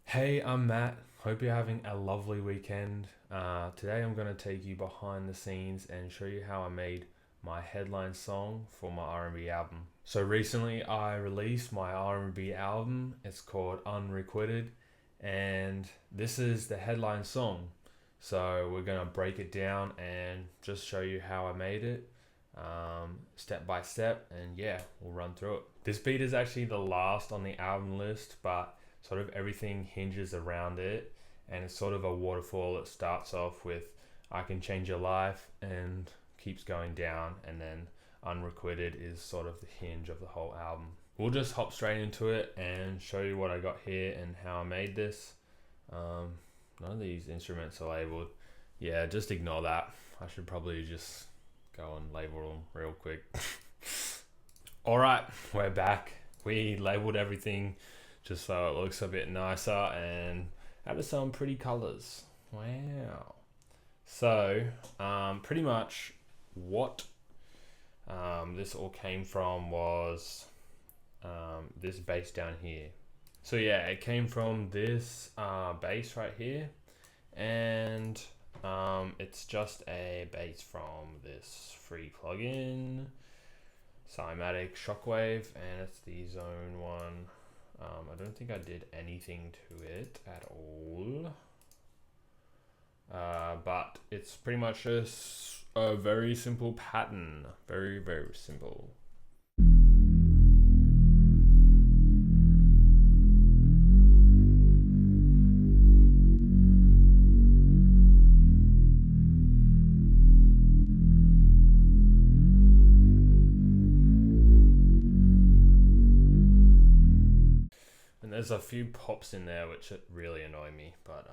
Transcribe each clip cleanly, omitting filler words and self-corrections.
Hey, I'm Matt. Hope you're having a lovely weekend. Today I'm going to take you behind the scenes and show you how I made my headline song for my R&B album. So recently I released my R&B album. It's called Unrequited, and this is the headline song. So we're going to break it down and just show you how I made it, step by step, and yeah, we'll run through it. This beat is actually the last on the album list, but sort of everything hinges around it, and it's sort of a waterfall. It starts off with I Can Change Your Life and keeps going down, and then Unrequited is sort of the hinge of the whole album. We'll just hop straight into it and show you what I got here and how I made this. None of these instruments are labeled. Yeah, just ignore that. I should probably just go and label them real quick. Alright, we're back. We labeled everything just so it looks a bit nicer and added some pretty colors. Wow. So, pretty much what this all came from was this bass down here. So yeah, it came from this bass right here, and it's just a bass from this free plugin, Cymatic Shockwave, and it's the Zone one. I don't think I did anything to it at all, but it's pretty much just a very simple pattern. Very, very simple. And there's a few pops in there which really annoy me, but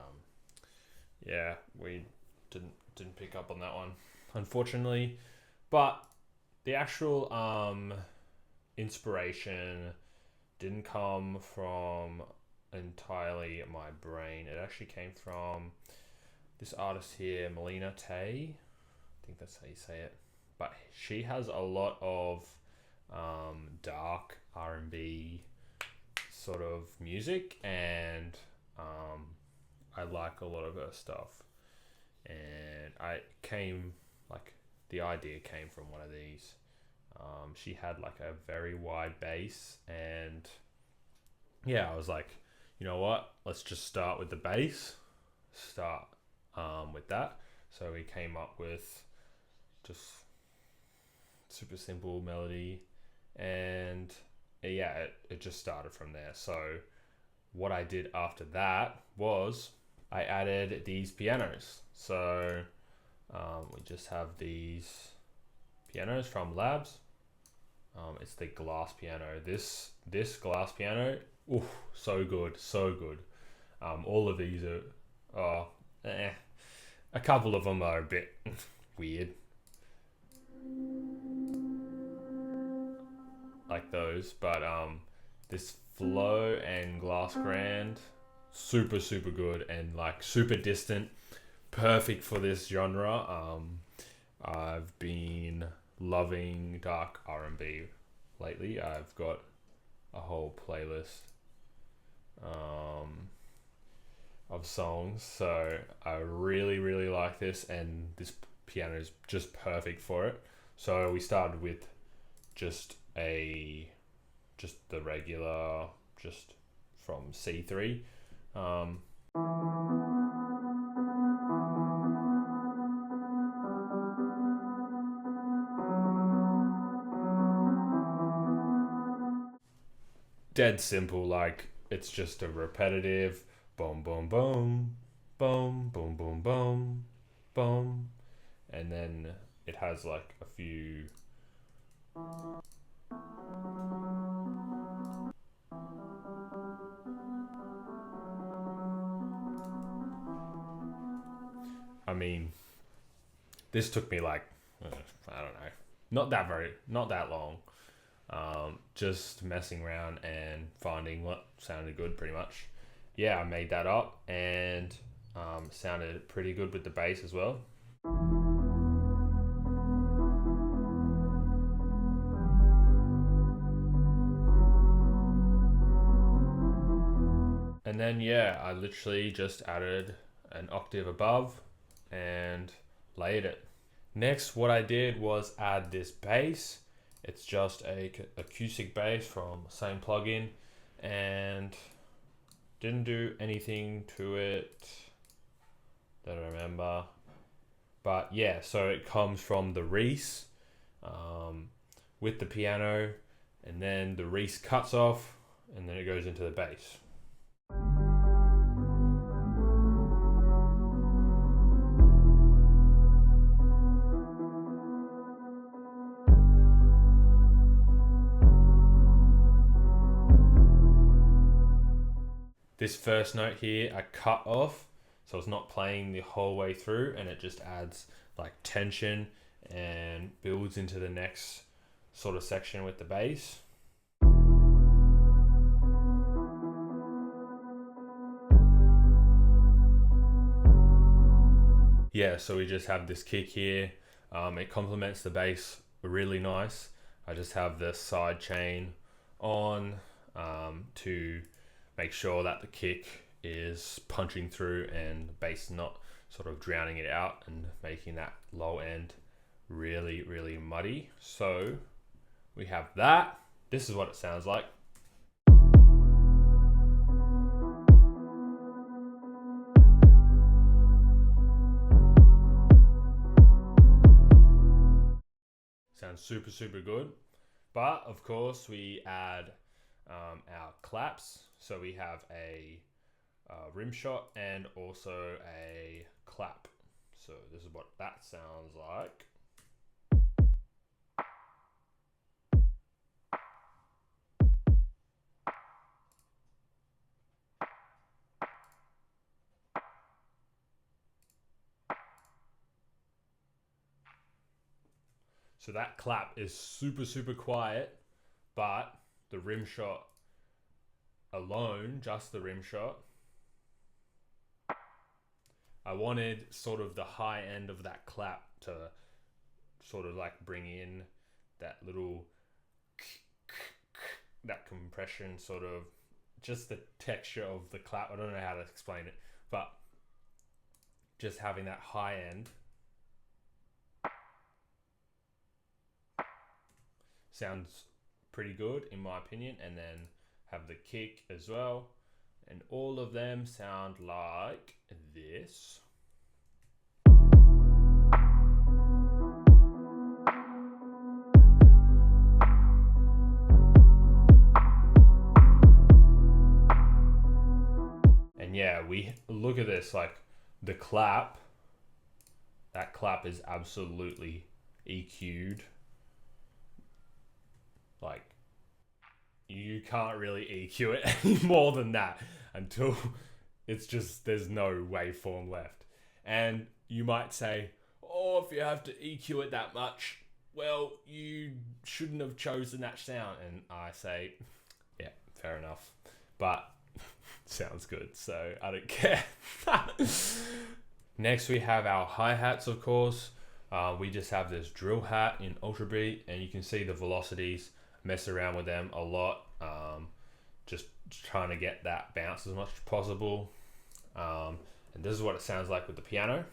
yeah, we didn't pick up on that one, unfortunately. But the actual inspiration didn't come from entirely my brain. It actually came from this artist here, Melina Tay. I think that's how you say it. But she has a lot of dark R&B sort of music, and I like a lot of her stuff. And the idea came from one of these. She had like a very wide bass, and yeah, I was like, you know what? Let's just start with the bass. Start with that. So we came up with just super simple melody, and yeah, it just started from there. So what I did after that was I added these pianos. So we just have these pianos from Labs. It's the glass piano. This glass piano, ooh, so good, so good. All of these are, a couple of them are a bit weird, like those, but this Flow and Glass Grand, super good, and like super distant, perfect for this genre. I've been loving dark R&B lately. I've got a whole playlist of songs, so I really like this, and this piano is just perfect for it. So we started with just the regular, just from C3. Dead simple, like it's just a repetitive boom boom boom boom boom boom boom boom, and then it has like a few I mean, this took me like I don't know, not that long. Just messing around and finding what sounded good, pretty much. Yeah, I made that up, and sounded pretty good with the bass as well. And then yeah, I literally just added an octave above and layered it. Next, what I did was add this bass. It's just a acoustic bass from the same plugin, and didn't do anything to it that I remember. But yeah, so it comes from the Reese with the piano, and then the Reese cuts off, and then it goes into the bass. This first note here, I cut off, so it's not playing the whole way through, and it just adds like tension and builds into the next sort of section with the bass. Yeah, so we just have this kick here. It complements the bass really nice. I just have the side chain on to make sure that the kick is punching through and the bass not sort of drowning it out and making that low end really, really muddy. So we have that. This is what it sounds like. Sounds super, super good. But of course we add our claps. So we have a rim shot and also a clap. So this is what that sounds like. So that clap is super, super quiet, but the rim shot alone, just the rim shot, I wanted sort of the high end of that clap to sort of like bring in that little, that compression, sort of just the texture of the clap. I don't know how to explain it, but just having that high end sounds pretty good in my opinion. And then have the kick as well, and all of them sound like this. And yeah, we look at this, like the clap, that clap is absolutely EQ'd. Like, you can't really EQ it any more than that until it's just, there's no waveform left. And you might say, oh, if you have to EQ it that much, well, you shouldn't have chosen that sound. And I say, yeah, fair enough. But sounds good, so I don't care. Next, we have our hi-hats, of course. We just have this drill hat in Ultra Beat, and you can see the velocities. Mess around with them a lot, just trying to get that bounce as much as possible. And this is what it sounds like with the piano.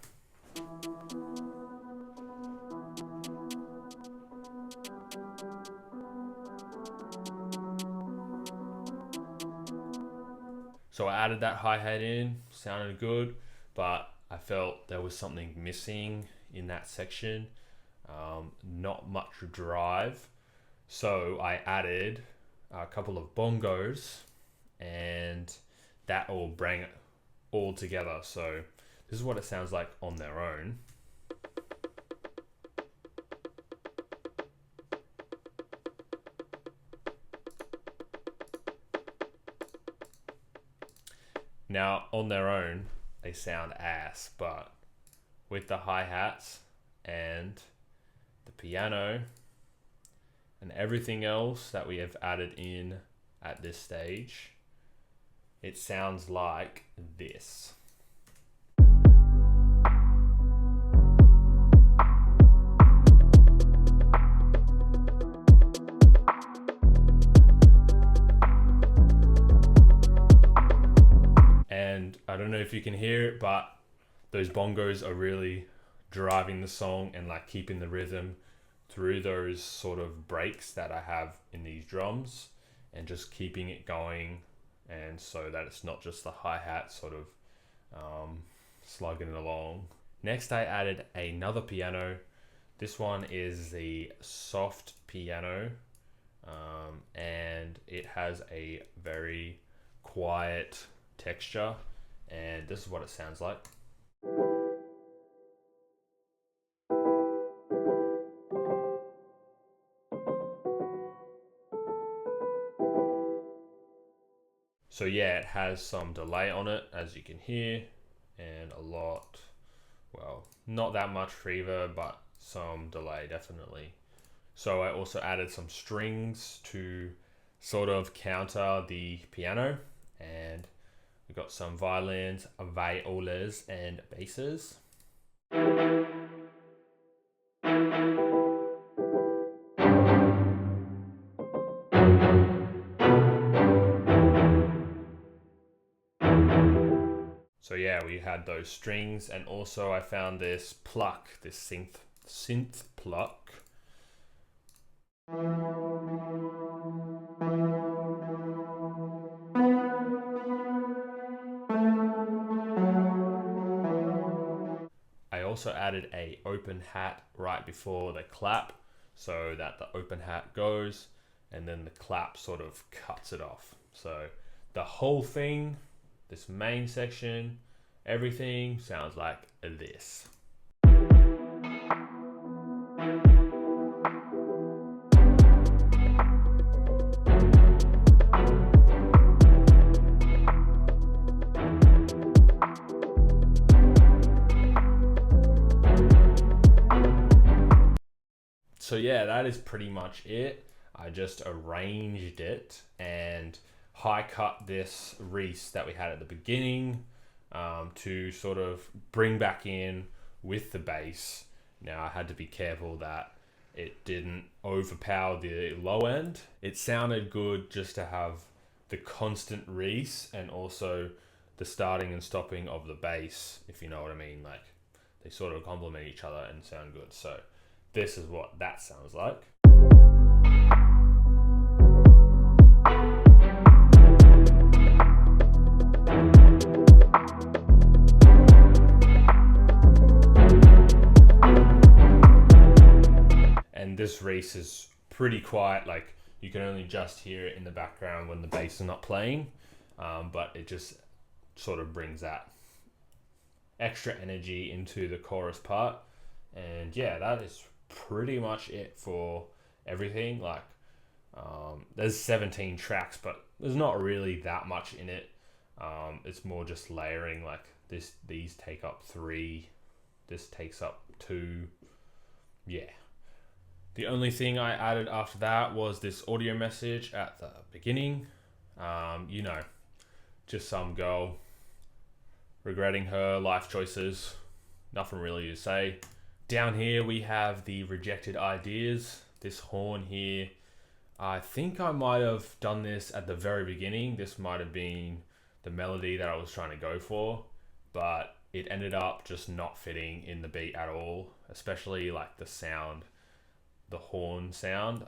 So I added that hi-hat in, sounded good, but I felt there was something missing in that section, not much drive. So I added a couple of bongos, and that will bring it all together. So this is what it sounds like on their own. Now on their own, they sound ass, but with the hi-hats and the piano and everything else that we have added in at this stage, it sounds like this. And I don't know if you can hear it, but those bongos are really driving the song and like keeping the rhythm through those sort of breaks that I have in these drums, and just keeping it going, and so that it's not just the hi-hat sort of slugging it along. Next, I added another piano. This one is the soft piano, and it has a very quiet texture, and this is what it sounds like. So yeah, it has some delay on it, as you can hear, and a lot, well, not that much reverb, but some delay definitely. So I also added some strings to sort of counter the piano, and we got some violins, violas, and basses. So yeah, we had those strings, and also I found this pluck, this synth pluck. I also added a open hat right before the clap, so that the open hat goes and then the clap sort of cuts it off. So the whole thing, this main section, everything sounds like this. So yeah, that is pretty much it. I just arranged it and high cut this Reese that we had at the beginning to sort of bring back in with the bass. Now I had to be careful that it didn't overpower the low end. It sounded good just to have the constant Reese and also the starting and stopping of the bass, if you know what I mean. Like, they sort of complement each other and sound good. So this is what that sounds like. And this Reese is pretty quiet, like you can only just hear it in the background when the bass is not playing, but it just sort of brings that extra energy into the chorus part. And yeah, that is pretty much it for everything. Like there's 17 tracks, but there's not really that much in it. It's more just layering, like these take up 3, this takes up 2. Yeah, the only thing I added after that was this audio message at the beginning. You know, just some girl regretting her life choices, nothing really to say. Down here we have the rejected ideas. This horn here, I think I might have done this at the very beginning. This might have been the melody that I was trying to go for, but it ended up just not fitting in the beat at all, especially like the sound, the horn sound.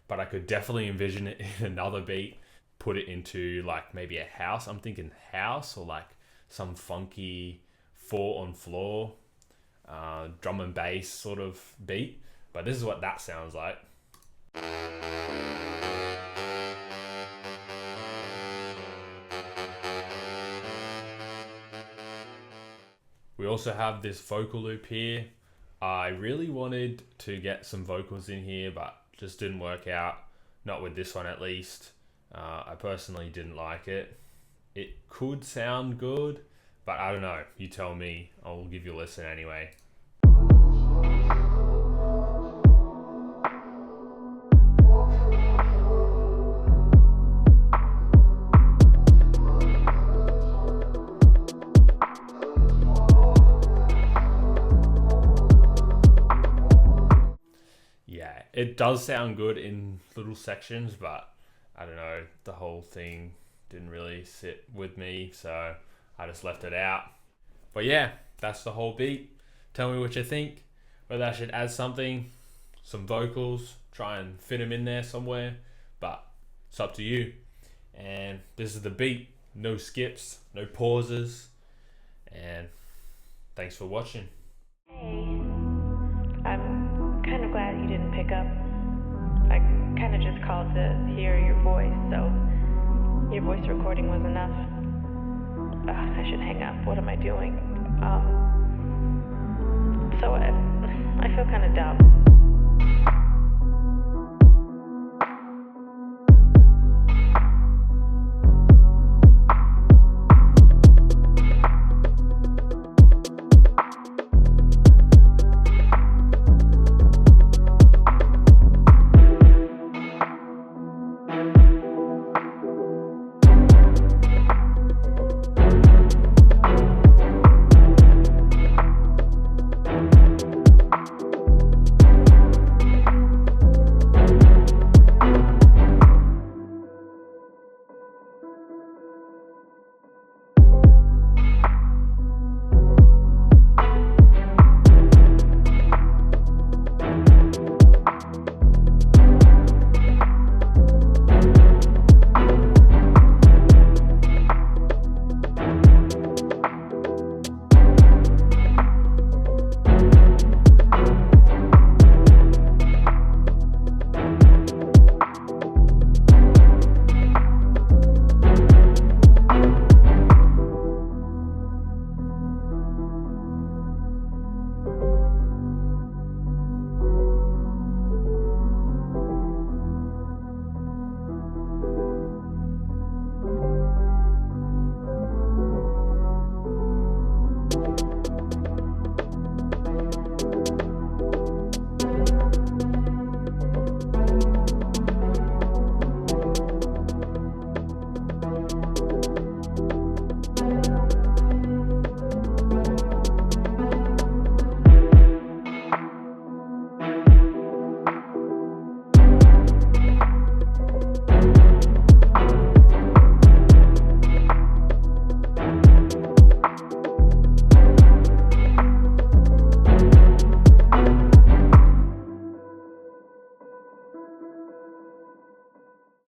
But I could definitely envision it in another beat, put it into like maybe a house. I'm thinking house, or like some funky 4-on-floor drum and bass sort of beat, but this is what that sounds like. We also have this vocal loop here. I really wanted to get some vocals in here, but just didn't work out, not with this one at least. I personally didn't like it. It could sound good, but I don't know, you tell me. I'll give you a listen anyway. Yeah, it does sound good in little sections, but I don't know, the whole thing didn't really sit with me, so I just left it out. But yeah, that's the whole beat. Tell me what you think. Whether I should add something, some vocals, try and fit them in there somewhere. But it's up to you. And this is the beat. No skips, no pauses. And thanks for watching. Hey, I'm kind of glad you didn't pick up. I kind of just called to hear your voice, so your voice recording was enough. I should hang up. What am I doing? So I feel kind of dumb.